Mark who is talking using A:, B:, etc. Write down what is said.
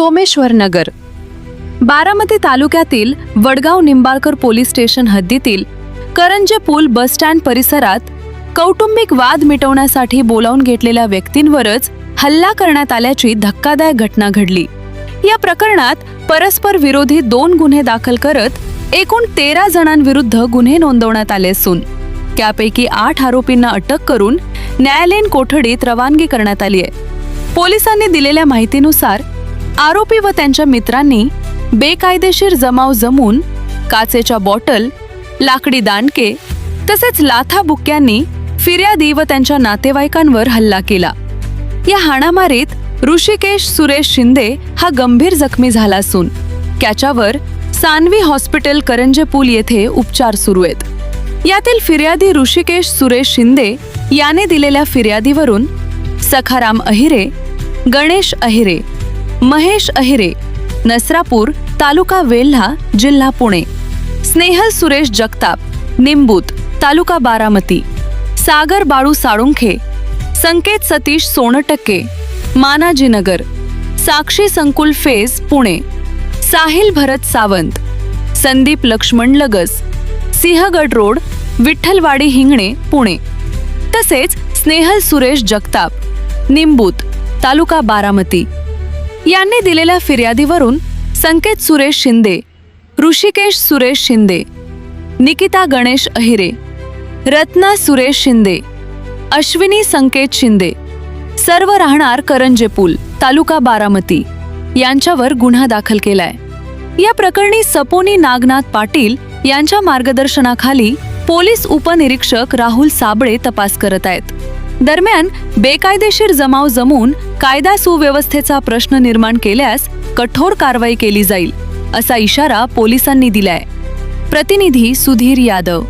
A: सोमेश्वर नगर, बारामती तालुक्यातील Vadgaon Nimbalkar police station हद्दीतील करंजे पूल bus stand परिसरात कौटुंबिक वाद मिटवण्यासाठी बोलावून घेतलेल्या व्यक्तींवरच हल्ला करण्यात आल्याची धक्कादायक घटना घडली। या प्रकरणात परस्पर विरोधी 2 गुन्हे दाखल करत एकूण 13 जणांविरुद्ध गुन्हे नोंदवण्यात आले असून त्यापैकी 8 आरोपींना अटक करून न्यायालयीन कोठडीत रवानगी करण्यात आली आहे। पोलिसांनी दिलेल्या माहितीनुसार आरोपी व त्यांच्या मित्रांनी बेकायदेशीर जमाव जमून काचेच्या बॉटल, लाकडी दांडके तसेच लाथाबुक्क्यांनी फिर्यादी व त्यांच्या नातेवाईकांवर हल्ला केला। या हाणामारीत ऋषिकेश सुरेश शिंदे हा गंभीर जखमी झाला असून त्याच्यावर सानवी हॉस्पिटल करंजे पूल येथे उपचार सुरू आहेत। यातील फिर्यादी ऋषिकेश सुरेश शिंदे याने दिलेल्या फिर्यादीवरून सखाराम अहिरे, गणेश अहिरे, महेश अहिरे, नसरापूर, तालुका वेल्हा, जिल्हा पुणे, स्नेहल सुरेश जगताप, निंबूत, तालुका बारामती, सागर बाळू साळुंखे, संकेत सतीश सोनटक्के, मानाजीनगर, साक्षी संकुल फेज, पुणे, साहिल भरत सावंत, संदीप लक्ष्मण लगस, सिंहगड रोड, विठ्ठलवाडी हिंगणे, पुणे, तसेच स्नेहल सुरेश जगताप, निंबूत, तालुका बारामती यांनी दिलेल्या फिर्यादीवरून संकेत सुरेश शिंदे, ऋषिकेश सुरेश शिंदे, निकिता गणेश अहिरे, रत्ना सुरेश शिंदे, अश्विनी संकेत शिंदे सर्व राहणार करंजे पूल, तालुका बारामती यांच्यावर गुन्हा दाखल केलाय। या प्रकरणी सपोनी नागनाथ पाटील यांच्या मार्गदर्शनाखाली पोलीस उपनिरीक्षक राहुल साबळे तपास करत आहेत। दरम्यान बेकायदेशीर जमाव जमून कायदा सुव्यवस्थेचा प्रश्न निर्माण केल्यास कठोर कारवाई केली जाईल असा इशारा पोलिसांनी दिलाय। प्रतिनिधी सुधीर यादव।